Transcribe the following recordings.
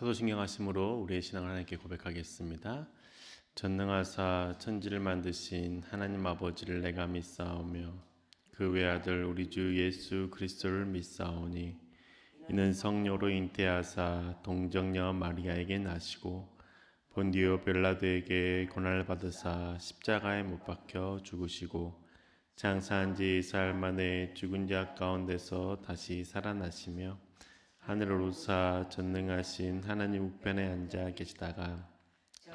사도신경하심으로 우리의 신앙을 하나님께 고백하겠습니다. 전능하사 천지를 만드신 하나님 아버지를 내가 믿사오며 그 외아들 우리 주 예수 그리스도를 믿사오니 이는 성령으로 잉태하사 동정녀 마리아에게 나시고 본디오 빌라도에게 고난을 받으사 십자가에 못 박혀 죽으시고 장사한 지 사흘 만에 죽은 자 가운데서 다시 살아나시며 하늘을 우사 전능하신 하나님 우편에 앉아 계시다가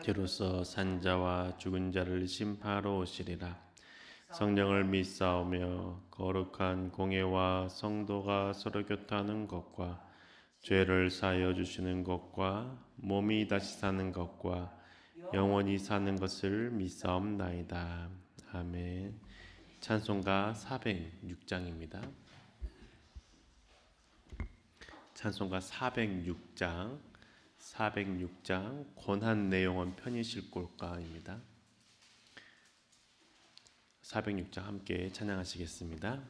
뒤로서 산자와 죽은 자를 심판하러 오시리라. 성령을 믿사오며 거룩한 공예와 성도가 서로 교통하는 것과 죄를 사하여 주시는 것과 몸이 다시 사는 것과 영원히 사는 것을 믿사옵나이다. 아멘. 찬송가 406장입니다. 찬송가 406장 고난 내용은 편히실 골가입니다. 406장 함께 찬양하시겠습니다.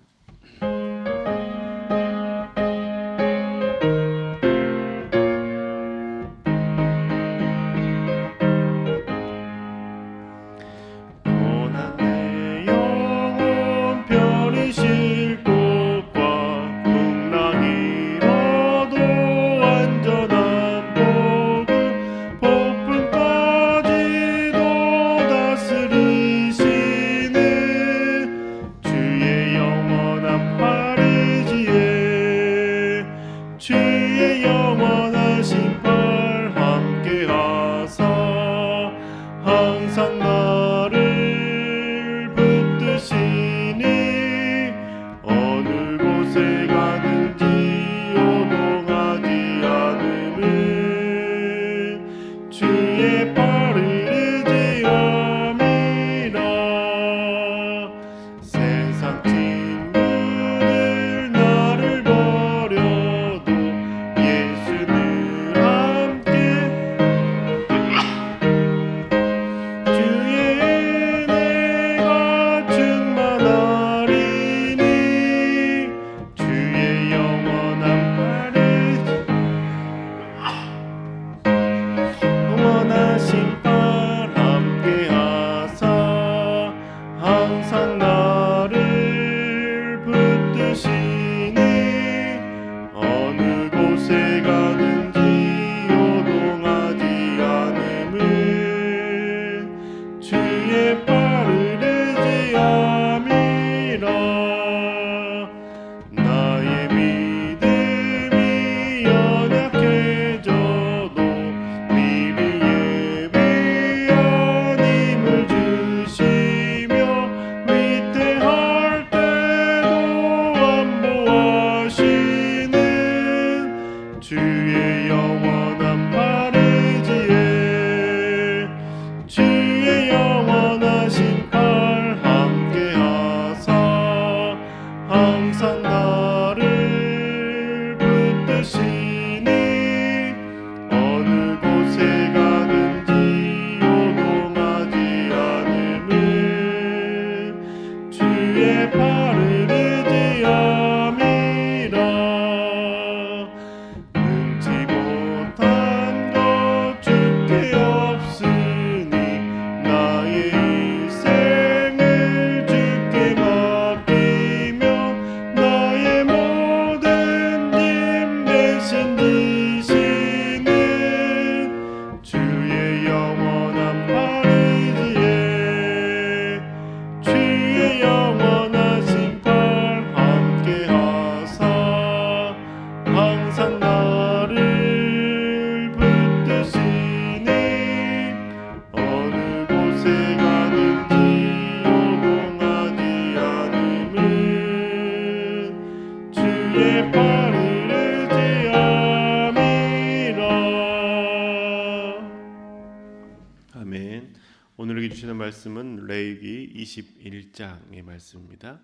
아멘. 오늘 주시는 말씀은 레위기 21장의 말씀입니다.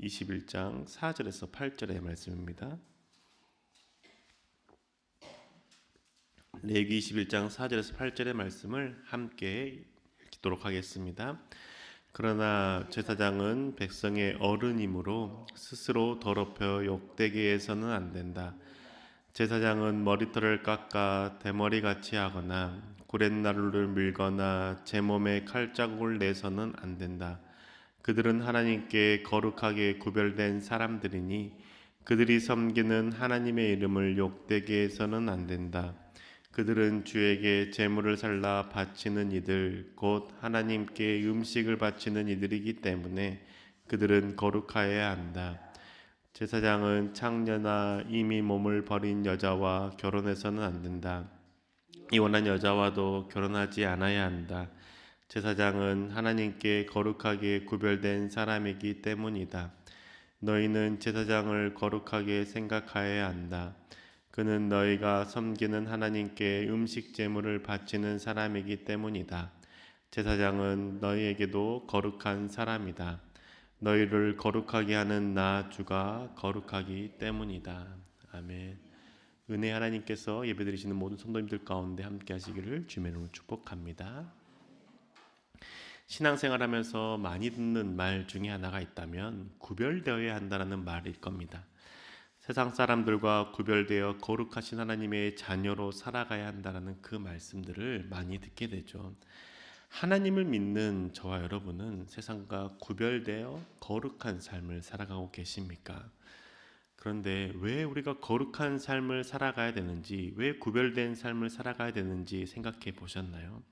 21장 4절에서 8절의 말씀입니다. 레위기 21장 4절에서 8절의 말씀을 함께 읽도록 하겠습니다. 그러나 제사장은 백성의 어른이므로 스스로 더럽혀 욕되게 해서는 안 된다. 제사장은 머리털을 깎아 대머리같이 하거나 구렛나루를 밀거나 제 몸에 칼자국을 내서는 안 된다. 그들은 하나님께 거룩하게 구별된 사람들이니 그들이 섬기는 하나님의 이름을 욕되게 해서는 안 된다. 그들은 주에게 제물을 살라 바치는 이들, 곧 하나님께 음식을 바치는 이들이기 때문에 그들은 거룩하여야 한다. 제사장은 창녀나 이미 몸을 버린 여자와 결혼해서는 안 된다. 이혼한 여자와도 결혼하지 않아야 한다. 제사장은 하나님께 거룩하게 구별된 사람이기 때문이다. 너희는 제사장을 거룩하게 생각하여야 한다. 그는 너희가 섬기는 하나님께 음식 제물을 바치는 사람이기 때문이다. 제사장은 너희에게도 거룩한 사람이다. 너희를 거룩하게 하는 나 주가 거룩하기 때문이다. 아멘. 은혜 하나님께서 예배드리시는 모든 성도님들 가운데 함께 하시기를 주의 이름으로 축복합니다. 신앙생활하면서 많이 듣는 말 중에 하나가 있다면 구별되어야 한다는 말일 겁니다. 세상 사람들과 구별되어 거룩하신 하나님의 자녀로 살아가야 한다는 그 말씀들을 많이 듣게 되죠. 하나님을 믿는 저와 여러분은 세상과 구별되어 거룩한 삶을 살아가고 계십니까? 그런데 왜 우리가 거룩한 삶을 살아가야 되는지, 왜 구별된 삶을 살아가야 되는지 생각해 보셨나요?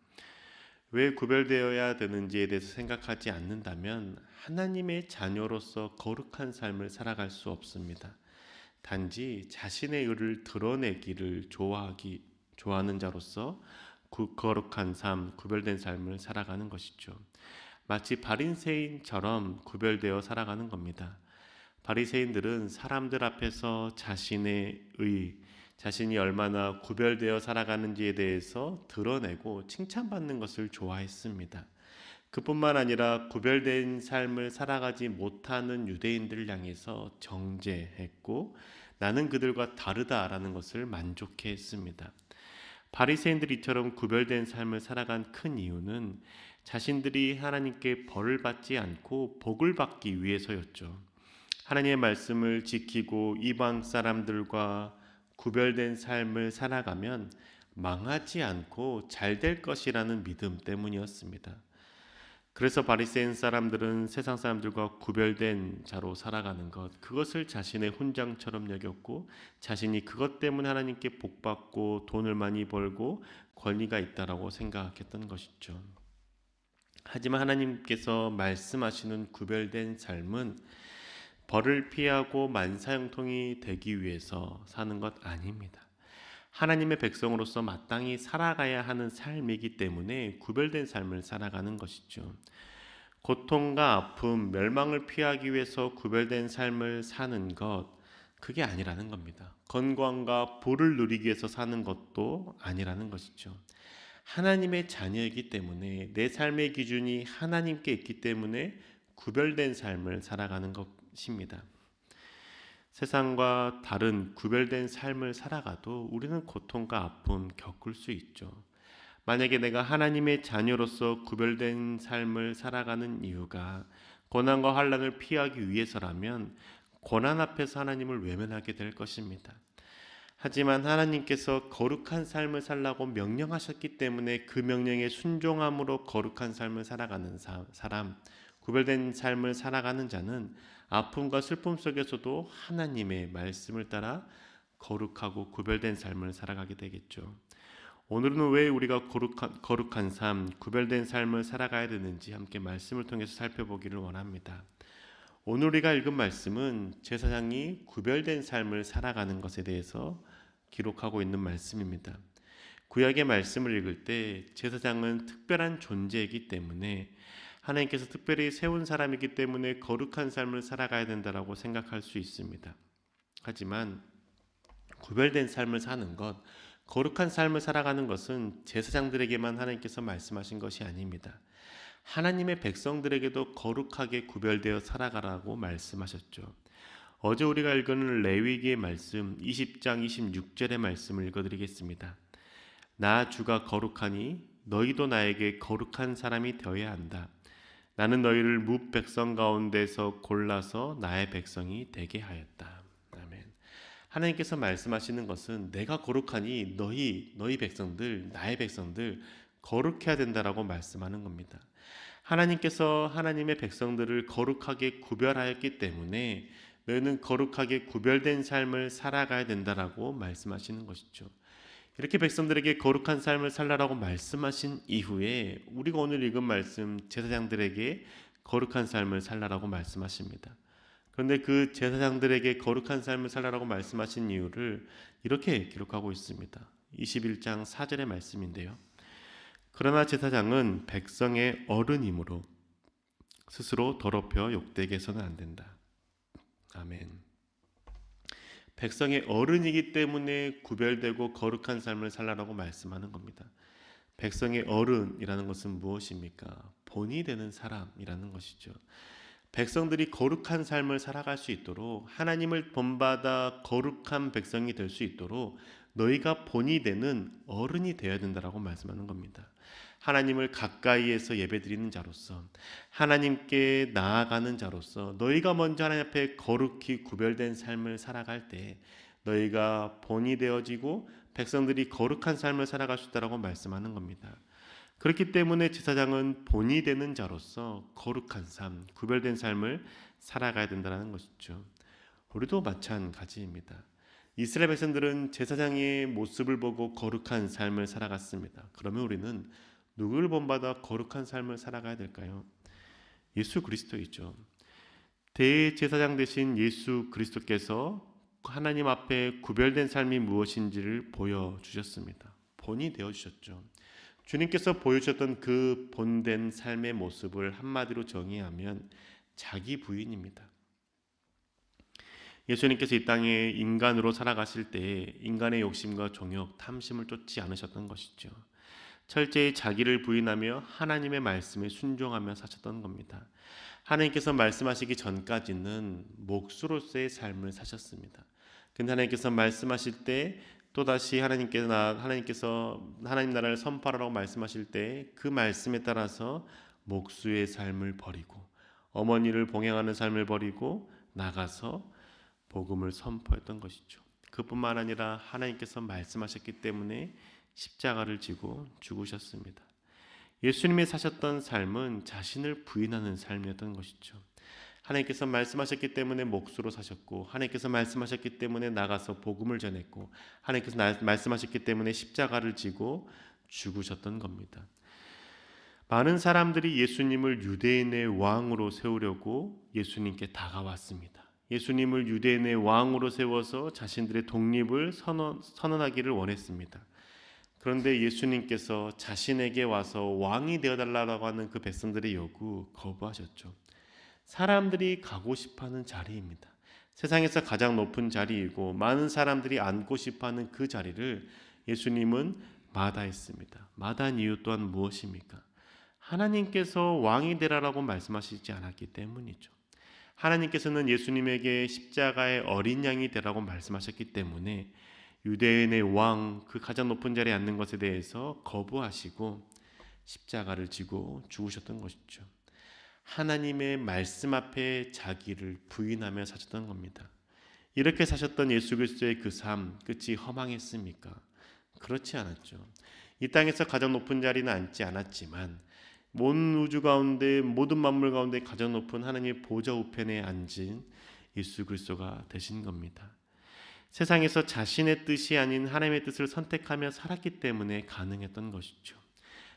왜 구별되어야 되는지에 대해서 생각하지 않는다면 하나님의 자녀로서 거룩한 삶을 살아갈 수 없습니다. 단지 자신의 의를 드러내기를 좋아하는 자로서 거룩한 삶, 구별된 삶을 살아가는 것이죠. 마치 바리새인처럼 구별되어 살아가는 겁니다. 바리새인들은 사람들 앞에서 자신이 얼마나 구별되어 살아가는지에 대해서 드러내고 칭찬받는 것을 좋아했습니다. 그뿐만 아니라 구별된 삶을 살아가지 못하는 유대인들을 향해서 정죄했고 나는 그들과 다르다라는 것을 만족해했습니다. 바리새인들이 이처럼 구별된 삶을 살아간 큰 이유는 자신들이 하나님께 벌을 받지 않고 복을 받기 위해서였죠. 하나님의 말씀을 지키고 이방 사람들과 구별된 삶을 살아가면 망하지 않고 잘 될 것이라는 믿음 때문이었습니다. 그래서 바리새인 사람들은 세상 사람들과 구별된 자로 살아가는 것, 그것을 자신의 훈장처럼 여겼고 자신이 그것 때문에 하나님께 복받고 돈을 많이 벌고 권위가 있다라고 생각했던 것이죠. 하지만 하나님께서 말씀하시는 구별된 삶은 벌을 피하고 만사형통이 되기 위해서 사는 것 아닙니다. 하나님의 백성으로서 마땅히 살아가야 하는 삶이기 때문에 구별된 삶을 살아가는 것이죠. 고통과 아픔, 멸망을 피하기 위해서 구별된 삶을 사는 것, 그게 아니라는 겁니다. 건강과 부를 누리기 위해서 사는 것도 아니라는 것이죠. 하나님의 자녀이기 때문에 내 삶의 기준이 하나님께 있기 때문에 구별된 삶을 살아가는 것입니다. 세상과 다른 구별된 삶을 살아가도 우리는 고통과 아픔 겪을 수 있죠. 만약에 내가 하나님의 자녀로서 구별된 삶을 살아가는 이유가 고난과 환난을 피하기 위해서라면 고난 앞에서 하나님을 외면하게 될 것입니다. 하지만 하나님께서 거룩한 삶을 살라고 명령하셨기 때문에 그 명령에 순종함으로 거룩한 삶을 살아가는 사람, 구별된 삶을 살아가는 자는 아픔과 슬픔 속에서도 하나님의 말씀을 따라 거룩하고 구별된 삶을 살아가게 되겠죠. 오늘은 왜 우리가 거룩한 삶, 구별된 삶을 살아가야 되는지 함께 말씀을 통해서 살펴보기를 원합니다. 오늘 우리가 읽은 말씀은 제사장이 구별된 삶을 살아가는 것에 대해서 기록하고 있는 말씀입니다. 구약의 말씀을 읽을 때 제사장은 특별한 존재이기 때문에 하나님께서 특별히 세운 사람이기 때문에 거룩한 삶을 살아가야 된다고 생각할 수 있습니다. 하지만 구별된 삶을 사는 것, 거룩한 삶을 살아가는 것은 제사장들에게만 하나님께서 말씀하신 것이 아닙니다. 하나님의 백성들에게도 거룩하게 구별되어 살아가라고 말씀하셨죠. 어제 우리가 읽은 레위기의 말씀 20장 26절의 말씀을 읽어드리겠습니다. 나 주가 거룩하니 너희도 나에게 거룩한 사람이 되어야 한다. 나는 너희를 뭇 백성 가운데서 골라서 나의 백성이 되게 하였다. 아멘. 하나님께서 말씀하시는 것은 내가 거룩하니 너희 백성들, 나의 백성들 거룩해야 된다라고 말씀하는 겁니다. 하나님께서 하나님의 백성들을 거룩하게 구별하였기 때문에 너희는 거룩하게 구별된 삶을 살아가야 된다라고 말씀하시는 것이죠. 이렇게 백성들에게 거룩한 삶을 살라라고 말씀하신 이후에 우리가 오늘 읽은 말씀 제사장들에게 거룩한 삶을 살라라고 말씀하십니다. 그런데 그 제사장들에게 거룩한 삶을 살라라고 말씀하신 이유를 이렇게 기록하고 있습니다. 21장 4절의 말씀인데요. 그러나 제사장은 백성의 어른이므로 스스로 더럽혀 욕되게 해서는 안 된다. 아멘. 백성의 어른이기 때문에 구별되고 거룩한 삶을 살라라고 말씀하는 겁니다. 백성의 어른이라는 것은 무엇입니까? 본이 되는 사람이라는 것이죠. 백성들이 거룩한 삶을 살아갈 수 있도록 하나님을 본받아 거룩한 백성이 될 수 있도록 너희가 본이 되는 어른이 되어야 된다라고 말씀하는 겁니다. 하나님을 가까이에서 예배드리는 자로서 하나님께 나아가는 자로서 너희가 먼저 하나님 앞에 거룩히 구별된 삶을 살아갈 때 너희가 본이 되어지고 백성들이 거룩한 삶을 살아갈 수 있다라고 말씀하는 겁니다. 그렇기 때문에 제사장은 본이 되는 자로서 거룩한 삶, 구별된 삶을 살아가야 된다는 것이죠. 우리도 마찬가지입니다. 이스라엘 백성들은 제사장의 모습을 보고 거룩한 삶을 살아갔습니다. 그러면 우리는 누구를 본받아 거룩한 삶을 살아가야 될까요? 예수 그리스도이죠. 대제사장 되신 예수 그리스도께서 하나님 앞에 구별된 삶이 무엇인지를 보여주셨습니다. 본이 되어주셨죠. 주님께서 보여주셨던 그 본된 삶의 모습을 한마디로 정의하면 자기 부인입니다. 예수님께서 이 땅에 인간으로 살아가실 때 인간의 욕심과 정욕, 탐심을 쫓지 않으셨던 것이죠. 철저히 자기를 부인하며 하나님의 말씀에 순종하며 사셨던 겁니다. 하나님께서 말씀하시기 전까지는 목수로서의 삶을 사셨습니다. 근데 하나님께서 말씀하실 때 또다시 하나님께서 하나님 나라를 선포하라고 말씀하실 때 그 말씀에 따라서 목수의 삶을 버리고 어머니를 봉양하는 삶을 버리고 나가서 복음을 선포했던 것이죠. 그뿐만 아니라 하나님께서 말씀하셨기 때문에 십자가를 지고 죽으셨습니다. 예수님이 사셨던 삶은 자신을 부인하는 삶이었던 것이죠. 하나님께서 말씀하셨기 때문에 목수로 사셨고 하나님께서 말씀하셨기 때문에 나가서 복음을 전했고 하나님께서 말씀하셨기 때문에 십자가를 지고 죽으셨던 겁니다. 많은 사람들이 예수님을 유대인의 왕으로 세우려고 예수님께 다가왔습니다. 예수님을 유대인의 왕으로 세워서 자신들의 독립을 선언하기를 원했습니다. 그런데 예수님께서 자신에게 와서 왕이 되어달라고 하는 그 백성들의 요구 거부하셨죠. 사람들이 가고 싶어하는 자리입니다. 세상에서 가장 높은 자리이고 많은 사람들이 앉고 싶어하는 그 자리를 예수님은 마다했습니다. 마다한 이유 또한 무엇입니까? 하나님께서 왕이 되라라고 말씀하시지 않았기 때문이죠. 하나님께서는 예수님에게 십자가의 어린 양이 되라고 말씀하셨기 때문에 유대인의 왕, 그 가장 높은 자리에 앉는 것에 대해서 거부하시고 십자가를 지고 죽으셨던 것이죠. 하나님의 말씀 앞에 자기를 부인하며 사셨던 겁니다. 이렇게 사셨던 예수 그리스도의 그 삶, 끝이 허망했습니까? 그렇지 않았죠. 이 땅에서 가장 높은 자리는 앉지 않았지만 온 우주 가운데 모든 만물 가운데 가장 높은 하나님의 보좌 우편에 앉은 예수 그리스도가 되신 겁니다. 세상에서 자신의 뜻이 아닌 하나님의 뜻을 선택하며 살았기 때문에 가능했던 것이죠.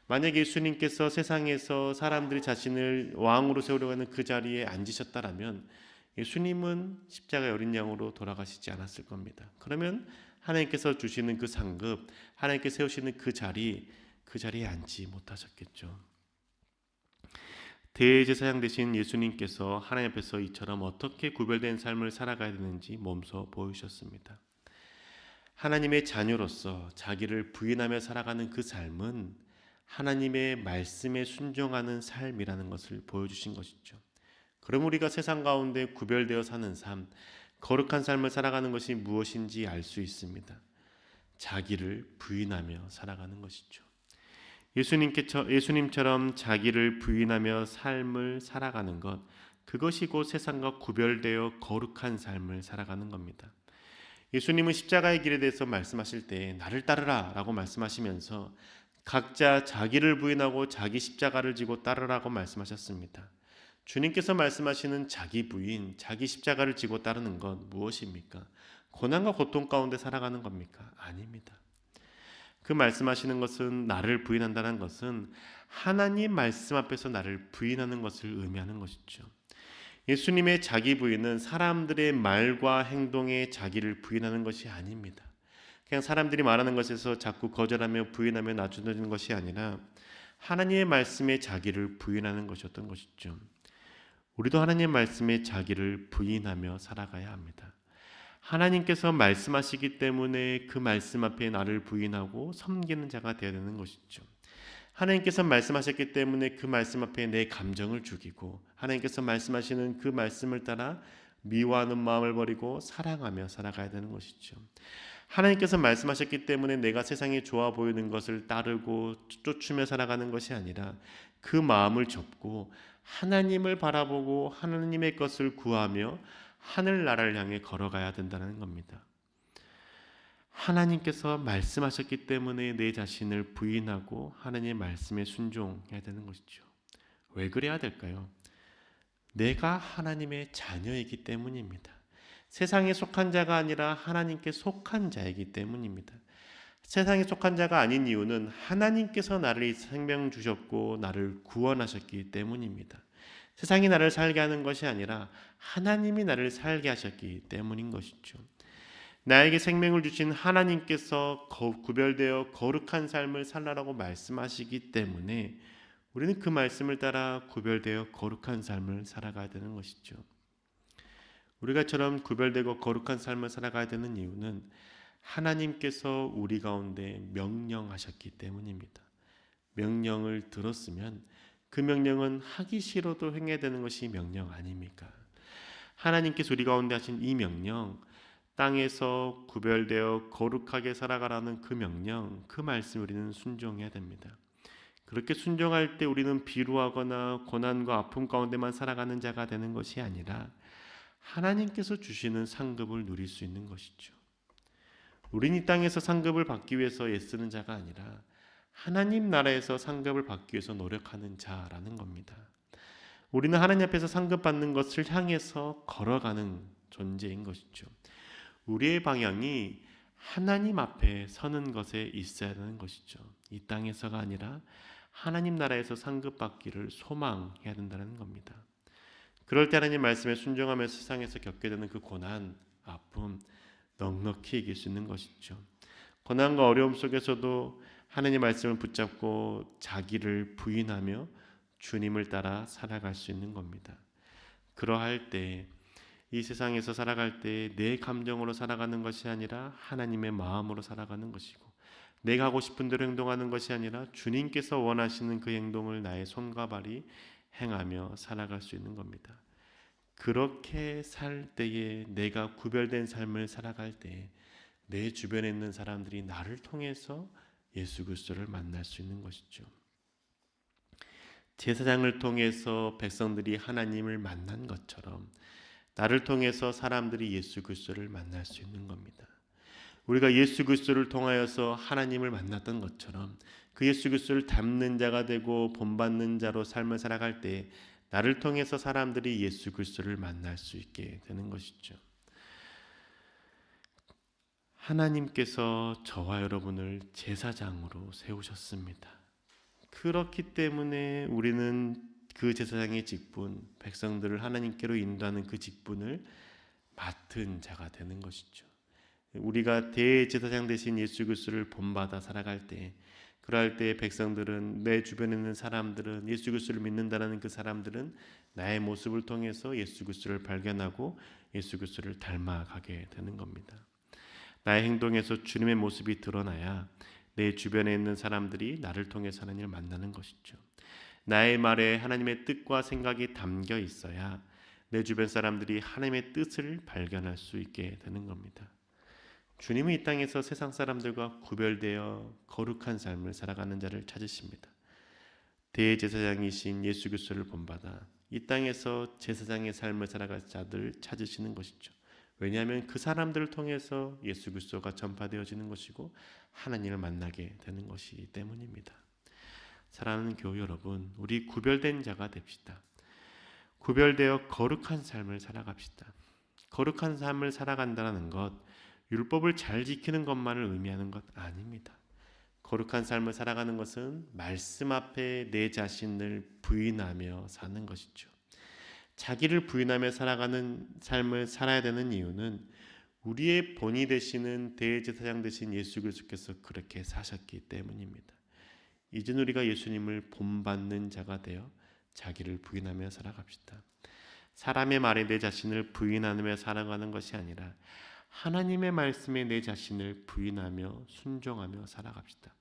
만약 예수님께서 세상에서 사람들이 자신을 왕으로 세우려고 하는 그 자리에 앉으셨다라면 예수님은 십자가의 어린 양으로 돌아가시지 않았을 겁니다. 그러면 하나님께서 주시는 그 상급, 하나님께서 세우시는 그 자리에 앉지 못하셨겠죠. 대제사장 되신 예수님께서 하나님 앞에서 이처럼 어떻게 구별된 삶을 살아가야 되는지 몸소 보여주셨습니다. 하나님의 자녀로서 자기를 부인하며 살아가는 그 삶은 하나님의 말씀에 순종하는 삶이라는 것을 보여주신 것이죠. 그럼 우리가 세상 가운데 구별되어 사는 삶, 거룩한 삶을 살아가는 것이 무엇인지 알 수 있습니다. 자기를 부인하며 살아가는 것이죠. 예수님처럼 자기를 부인하며 삶을 살아가는 것, 그것이 곧 세상과 구별되어 거룩한 삶을 살아가는 겁니다. 예수님은 십자가의 길에 대해서 말씀하실 때 나를 따르라 라고 말씀하시면서 각자 자기를 부인하고 자기 십자가를 지고 따르라고 말씀하셨습니다. 주님께서 말씀하시는 자기 부인, 자기 십자가를 지고 따르는 건 무엇입니까? 고난과 고통 가운데 살아가는 겁니까? 아닙니다. 그 말씀하시는 것은, 나를 부인한다는 것은 하나님 말씀 앞에서 나를 부인하는 것을 의미하는 것이죠. 예수님의 자기 부인은 사람들의 말과 행동에 자기를 부인하는 것이 아닙니다. 그냥 사람들이 말하는 것에서 자꾸 거절하며 부인하며 낮춰지는 것이 아니라 하나님의 말씀에 자기를 부인하는 것이었던 것이죠. 우리도 하나님의 말씀에 자기를 부인하며 살아가야 합니다. 하나님께서 말씀하시기 때문에 그 말씀 앞에 나를 부인하고 섬기는 자가 되어야 되는 것이죠. 하나님께서 말씀하셨기 때문에 그 말씀 앞에 내 감정을 죽이고, 하나님께서 말씀하시는 그 말씀을 따라 미워하는 마음을 버리고 사랑하며 살아가야 되는 것이죠. 하나님께서 말씀하셨기 때문에 내가 세상에 좋아 보이는 것을 따르고 쫓으며 살아가는 것이 아니라 그 마음을 접고 하나님을 바라보고 하나님의 것을 구하며 하늘나라를 향해 걸어가야 된다는 겁니다. 하나님께서 말씀하셨기 때문에 내 자신을 부인하고 하나님의 말씀에 순종해야 되는 것이죠. 왜 그래야 될까요? 내가 하나님의 자녀이기 때문입니다. 세상에 속한 자가 아니라 하나님께 속한 자이기 때문입니다. 세상에 속한 자가 아닌 이유는 하나님께서 나를 생명 주셨고 나를 구원하셨기 때문입니다. 세상이 나를 살게 하는 것이 아니라 하나님이 나를 살게 하셨기 때문인 것이죠. 나에게 생명을 주신 하나님께서 구별되어 거룩한 삶을 살라라고 말씀하시기 때문에 우리는 그 말씀을 따라 구별되어 거룩한 삶을 살아가야 되는 것이죠. 우리가 처럼 구별되고 거룩한 삶을 살아가야 되는 이유는 하나님께서 우리 가운데 명령하셨기 때문입니다. 명령을 들었으면 그 명령은 하기 싫어도 행해야 되는 것이 명령 아닙니까? 하나님께서 우리 가운데 하신 이 명령, 땅에서 구별되어 거룩하게 살아가라는 그 명령, 그 말씀 우리는 순종해야 됩니다. 그렇게 순종할 때 우리는 비루하거나 고난과 아픔 가운데만 살아가는 자가 되는 것이 아니라 하나님께서 주시는 상급을 누릴 수 있는 것이죠. 우린 이 땅에서 상급을 받기 위해서 애쓰는 자가 아니라 하나님 나라에서 상급을 받기 위해서 노력하는 자라는 겁니다. 우리는 하나님 앞에서 상급 받는 것을 향해서 걸어가는 존재인 것이죠. 우리의 방향이 하나님 앞에 서는 것에 있어야 되는 것이죠. 이 땅에서가 아니라 하나님 나라에서 상급 받기를 소망해야 된다는 겁니다. 그럴 때 하나님 말씀에 순종하면서 세상에서 겪게 되는 그 고난, 아픔 넉넉히 이길 수 있는 것이죠. 고난과 어려움 속에서도 하나님 말씀을 붙잡고 자기를 부인하며 주님을 따라 살아갈 수 있는 겁니다. 그러할 때 이 세상에서 살아갈 때 내 감정으로 살아가는 것이 아니라 하나님의 마음으로 살아가는 것이고, 내가 하고 싶은 대로 행동하는 것이 아니라 주님께서 원하시는 그 행동을 나의 손과 발이 행하며 살아갈 수 있는 겁니다. 그렇게 살 때에, 내가 구별된 삶을 살아갈 때 내 주변에 있는 사람들이 나를 통해서 예수 그리스도를 만날 수 있는 것이죠. 제사장을 통해서 백성들이 하나님을 만난 것처럼 나를 통해서 사람들이 예수 그리스도를 만날 수 있는 겁니다. 우리가 예수 그리스도를 통하여서 하나님을 만났던 것처럼 그 예수 그리스도를 닮는 자가 되고 본받는 자로 삶을 살아갈 때 나를 통해서 사람들이 예수 그리스도를 만날 수 있게 되는 것이죠. 하나님께서 저와 여러분을 제사장으로 세우셨습니다. 그렇기 때문에 우리는 그 제사장의 직분, 백성들을 하나님께로 인도하는 그 직분을 맡은 자가 되는 것이죠. 우리가 대제사장 되신 예수 그리스도를 본받아 살아갈 때, 그럴 때 백성들은, 내 주변에 있는 사람들은, 예수 그리스도를 믿는다는 그 사람들은 나의 모습을 통해서 예수 그리스도를 발견하고 예수 그리스도를 닮아가게 되는 겁니다. 나의 행동에서 주님의 모습이 드러나야 내 주변에 있는 사람들이 나를 통해서 하나님을 만나는 것이죠. 나의 말에 하나님의 뜻과 생각이 담겨 있어야 내 주변 사람들이 하나님의 뜻을 발견할 수 있게 되는 겁니다. 주님은 이 땅에서 세상 사람들과 구별되어 거룩한 삶을 살아가는 자를 찾으십니다. 대제사장이신 예수 그리스도를 본받아 이 땅에서 제사장의 삶을 살아갈 자들을 찾으시는 것이죠. 왜냐하면 그 사람들을 통해서 예수 그리스도가 전파되어지는 것이고 하나님을 만나게 되는 것이기 때문입니다. 사랑하는 교우 여러분, 우리 구별된 자가 됩시다. 구별되어 거룩한 삶을 살아갑시다. 거룩한 삶을 살아간다는 것, 율법을 잘 지키는 것만을 의미하는 것 아닙니다. 거룩한 삶을 살아가는 것은 말씀 앞에 내 자신을 부인하며 사는 것이죠. 자기를 부인하며 살아가는 삶을 살아야 되는 이유는 우리의 본이 되시는 대제사장 되신 예수 그리스도께서 그렇게 사셨기 때문입니다. 이제 우리가 예수님을 본받는 자가 되어 자기를 부인하며 살아갑시다. 사람의 말에 내 자신을 부인하며 살아가는 것이 아니라 하나님의 말씀에 내 자신을 부인하며 순종하며 살아갑시다.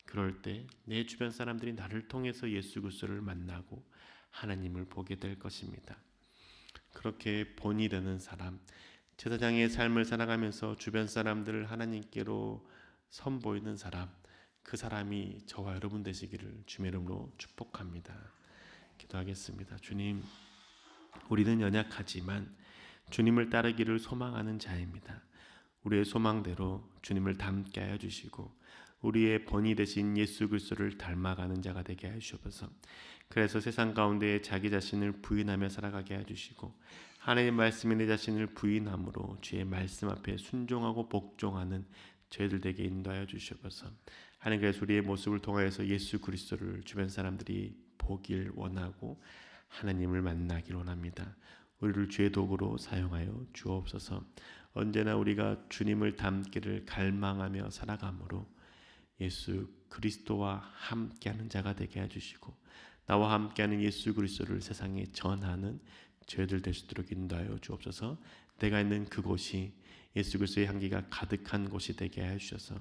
그럴 때 내 주변 사람들이 나를 통해서 예수 그리스도를 만나고 하나님을 보게 될 것입니다. 그렇게 본이 되는 사람, 제사장의 삶을 살아가면서 주변 사람들을 하나님께로 선보이는 사람, 그 사람이 저와 여러분 되시기를 주의 이름으로 축복합니다. 기도하겠습니다. 주님, 우리는 연약하지만 주님을 따르기를 소망하는 자입니다. 우리의 소망대로 주님을 닮게 하여 주시고 우리의 본이 되신 예수 그리스도를 닮아가는 자가 되게 하여 주옵소서. 그래서 세상 가운데 자기 자신을 부인하며 살아가게 하여 주시고 하나님의 말씀에 내 자신을 부인함으로 주의 말씀 앞에 순종하고 복종하는 저희들 되게 인도하여 주시옵소서. 하나님, 그래서 우리의 모습을 통하여서 예수 그리스도를 주변 사람들이 보길 원하고 하나님을 만나길 원합니다. 우리를 주의 도구로 사용하여 주옵소서. 언제나 우리가 주님을 닮기를 갈망하며 살아가므로 예수 그리스도와 함께하는 자가 되게 해주시고 나와 함께하는 예수 그리스도를 세상에 전하는 저희들 될 수 있도록 인도하여 주옵소서. 내가 있는 그곳이 예수 그리스도의 향기가 가득한 곳이 되게 해주셔서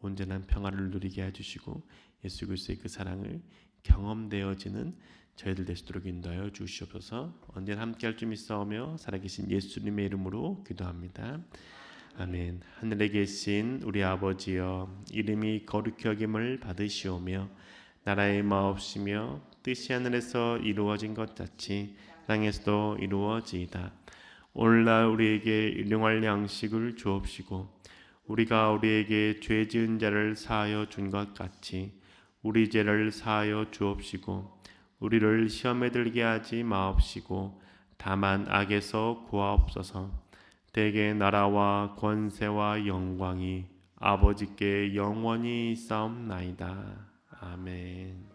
온전한 평화를 누리게 해주시고 예수 그리스도의 그 사랑을 경험되어지는 저희들 될 수 있도록 인도하여 주시옵소서. 언제나 함께할 줄 믿사오며 살아계신 예수님의 이름으로 기도합니다. 아멘. 하늘에 계신 우리 아버지여, 이름이 거룩히 여김을 받으시오며 나라의 마옵시며 뜻이 하늘에서 이루어진 것 같이 땅에서도 이루어지이다. 오늘날 우리에게 일용할 양식을 주옵시고 우리가 우리에게 죄 지은 자를 사하여 준 것 같이 우리 죄를 사하여 주옵시고 우리를 시험에 들게 하지 마옵시고 다만 악에서 구하옵소서. 대개 나라와 권세와 영광이 아버지께 영원히 싸움나이다. 아멘.